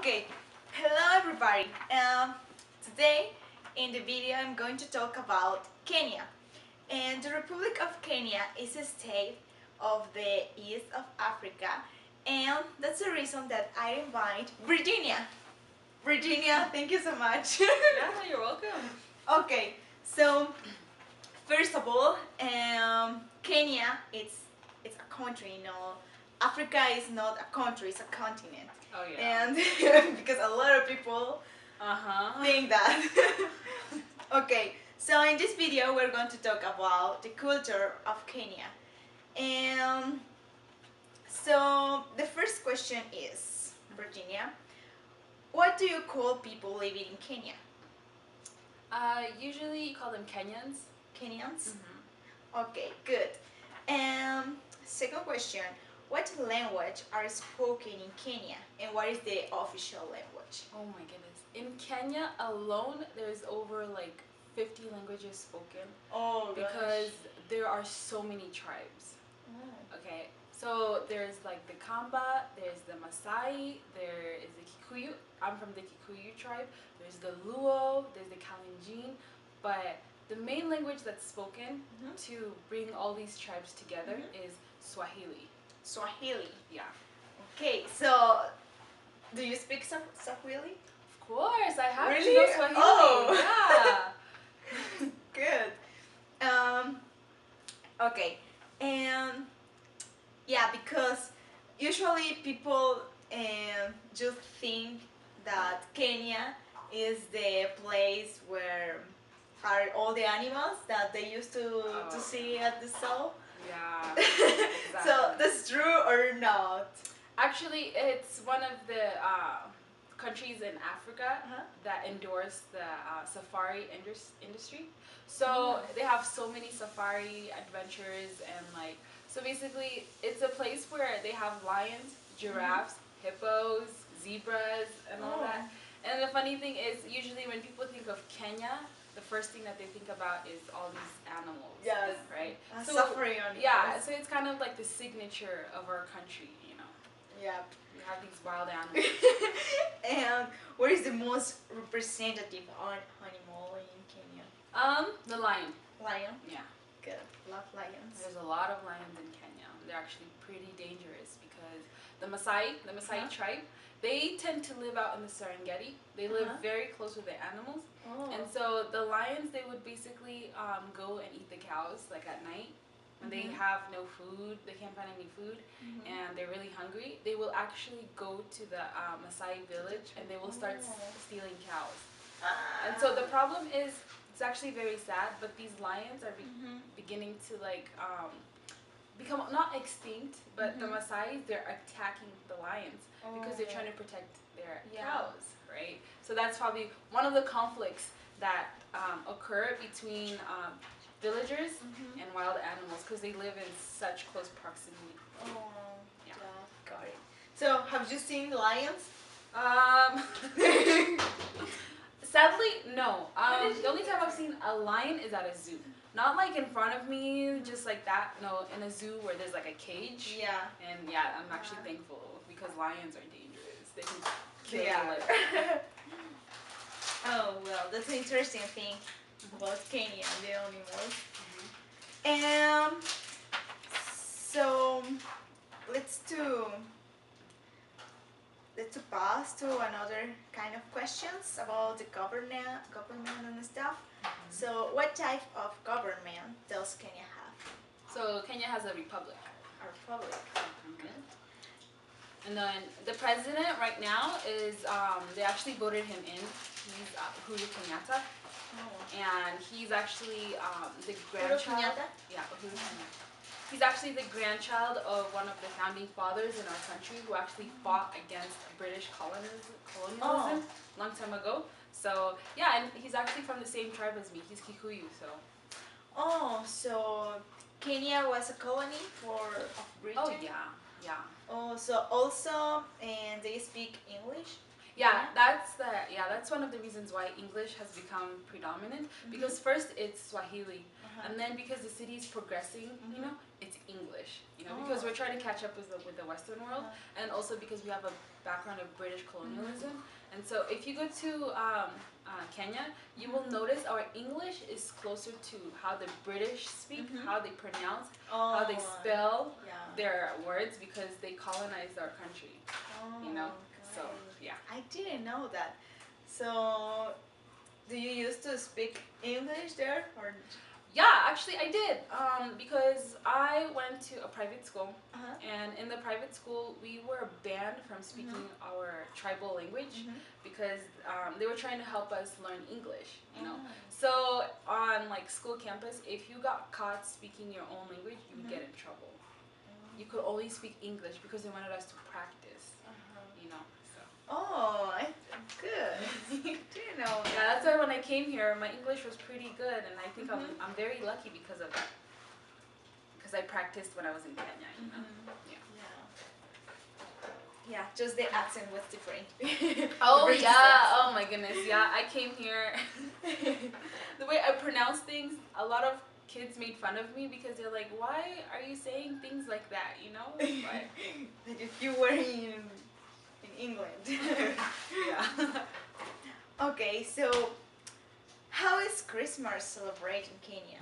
Okay, hello everybody. Today in the video I'm going to talk about Kenya. And the Republic of Kenya is a state of the east of Africa, and that's the reason that I invite Virginia. Virginia, thank you so much. Yeah, you're welcome. Okay, so first of all, Kenya it's a country, Africa is not a country, it's a continent. Oh yeah. And because a lot of people think that. Okay, so in this video we're going to talk about the culture of Kenya. And so the first question is, Virginia, what do you call people living in Kenya? Usually you call them Kenyans. Kenyans? Okay, good. Second question, what language are spoken in Kenya and what is the official language? Oh my goodness. In Kenya alone, there's over like 50 languages spoken. Oh, because there are so many tribes. Oh. Okay, so there's like the Kamba, there's the Masai, there is the Kikuyu. I'm from the Kikuyu tribe. There's the Luo, there's the Kalenjin, but the main language that's spoken to bring all these tribes together is Swahili. Swahili. Yeah. Okay, so do you speak Swahili? Of course, I have Really? to know Swahili. Oh. Yeah. Good. Okay, and yeah, because usually people just think that Kenya is the place where are all the animals that they used to see at the zoo. Yeah. Exactly. So that's true or not? Actually, it's one of the countries in Africa that endorse the safari industry. So they have so many safari adventures and so basically it's a place where they have lions, giraffes, hippos, zebras, and all that. And the funny thing is, usually when people think of Kenya, the first thing that they think about is all these animals. Yes. Right? Safari animals. Yeah, so it's kind of like the signature of our country, Yeah. We have these wild animals. And what is the most representative animal in Kenya? The lion. Lion? Yeah. Good. Love lions. There's a lot of lions in Kenya. They're actually pretty dangerous because the Maasai tribe, they tend to live out in the Serengeti. They live very close with the animals. Oh. And so the lions, they would basically go and eat the cows at night. When they have no food, they can't find any food, and they're really hungry, they will actually go to the Maasai village and they will start stealing cows. And so the problem is, it's actually very sad, but these lions are beginning to become not extinct, but the Maasai, they're attacking the lions because they're trying to protect their cows, right? So that's probably one of the conflicts that occur between villagers and wild animals because they live in such close proximity. Oh, yeah, got it. So, have you seen lions? Sadly, no. The only time I've seen a lion is at a zoo. Not in front of me, just like that. No, in a zoo where there's a cage. Yeah. And yeah, I'm actually thankful because lions are dangerous. They can kill you. Oh, well, that's an interesting thing about Kenya and the animals. So let's pass to another kind of questions about the government and stuff. So what type of government does Kenya have? So Kenya has a republic. A republic. And then the president right now is, they actually voted him in. He's Hakuna Matata. And he's actually the grandchild. Yeah, he's actually the grandchild of one of the founding fathers in our country who actually fought against British colonialism long time ago. So yeah, and he's actually from the same tribe as me. He's Kikuyu, so. Oh, so Kenya was a colony of Britain? Oh yeah. Oh, so also, and they speak English? Yeah, that's one of the reasons why English has become predominant, because first it's Swahili, and then because the city is progressing, it's English, you know, because we're trying to catch up with the Western world, and also because we have a background of British colonialism. And so if you go to Kenya, you will notice our English is closer to how the British speak, how they pronounce, how they spell their words, because they colonized our country, you know. So yeah, I didn't know that. So do you used to speak English there, or? Yeah, actually I did, because I went to a private school, and in the private school we were banned from speaking our tribal language, because they were trying to help us learn English, you know. So on like school campus, if you got caught speaking your own language, you would get in trouble. You could only speak English because they wanted us to practice, you know. Oh, good. Didn't know that. Yeah, that's why when I came here, my English was pretty good, and I think I'm very lucky because of that. Because I practiced when I was in Kenya, you know. Yeah, just the accent was different. Oh yeah, oh my goodness, yeah. I came here, the way I pronounce things, a lot of kids made fun of me because they're like, why are you saying things like that, you know? Like if you were in England. Yeah. Okay, so how is Christmas celebrated in Kenya?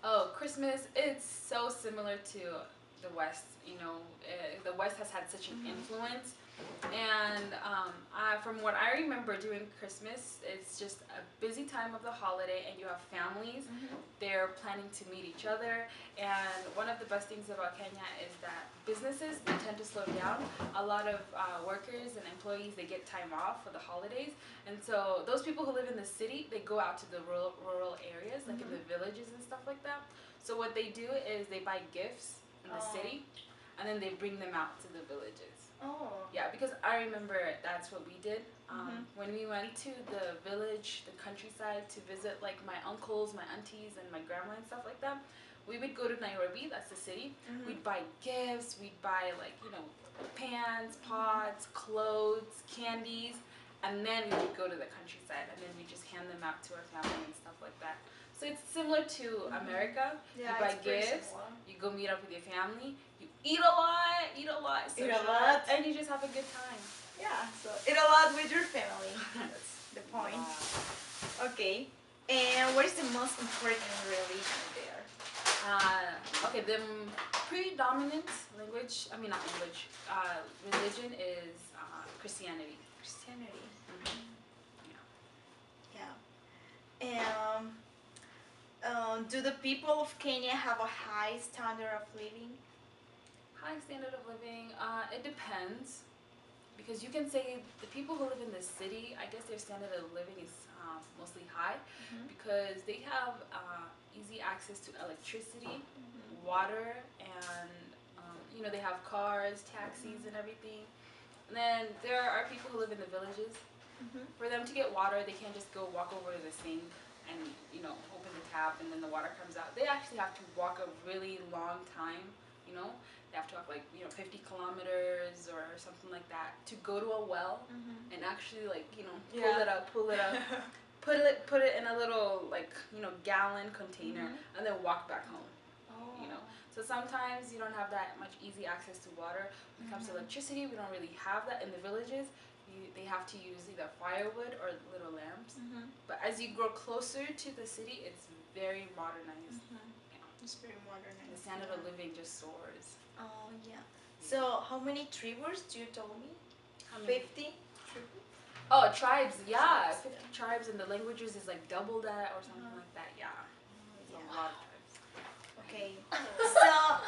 Oh, Christmas, it's so similar to the West, you know. The West has had such an influence, and from what I remember during Christmas, it's just a busy time of the holiday, and you have families. They're planning to meet each other, and one of the best things about Kenya is that businesses, they tend to slow down. A lot of workers and employees, they get time off for the holidays, and so those people who live in the city, they go out to the rural areas, like in the villages and stuff like that. So what they do is they buy gifts in the city, and then they bring them out to the villages. Yeah, because I remember that's what we did. When we went to the village, the countryside, to visit like my uncles, my aunties, and my grandma and stuff like that, we would go to Nairobi, that's the city. We'd buy gifts, we'd buy like, you know, pans, pots, clothes, candies, and then we would go to the countryside, and then we just hand them out to our family and stuff like that. So it's similar to America. Yeah, you buy gifts, you go meet up with your family, you eat a lot, and you just have a good time. Yeah, so eat a lot with your family. That's the point. Wow. Okay, and what is the most important religion there? Okay, the predominant language, I mean not language, religion is Christianity. Christianity. Yeah. Do the people of Kenya have a high standard of living? High standard of living, it depends. Because you can say the people who live in the city, I guess their standard of living is mostly high, because they have easy access to electricity, water, and you know, they have cars, taxis, and everything. And then there are people who live in the villages. For them to get water, they can't just go walk over to the sink and, you know, open the tap and then the water comes out. They actually have to walk a really long time, you know. They have to walk like, you know, 50 kilometers or something like that to go to a well and actually, like, you know, pull it up, put it in a little, like, you know, gallon container and then walk back home. You know, so sometimes you don't have that much easy access to water. When it comes to electricity, we don't really have that in the villages. They have to use either firewood or little lamps. But as you grow closer to the city, it's very modernized. Yeah. It's very modernized. The standard of living just soars. Oh yeah. So how many tribes you told me? 50 tribes? Oh, tribes, yeah. 50 tribes, and the languages is like double that or something like that. Yeah. A lot of tribes. Okay. So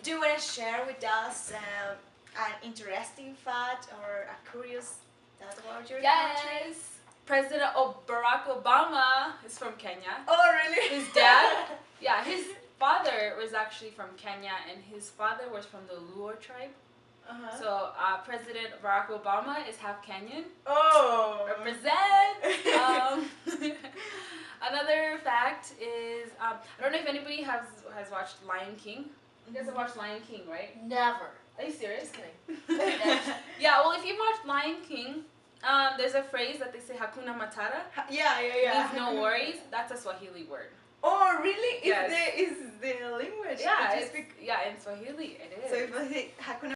do you want to share with us an interesting fact or a curious fact about your country? Yes. President Barack Obama is from Kenya. Oh, really? His dad, yeah, his father was actually from Kenya, and his father was from the Luo tribe. So President Barack Obama is half Kenyan. Oh, represent. Another fact is I don't know if anybody has watched Lion King. You guys have watched Lion King, right? Never. Are you serious? Just kidding. Yeah, well, if you've watched Lion King, there's a phrase that they say, Hakuna Matata. Yeah. Means no worries. That's a Swahili word. Oh, really? Yes. Is the language? Yeah, You speak. yeah, in Swahili it is. So if I say Hakuna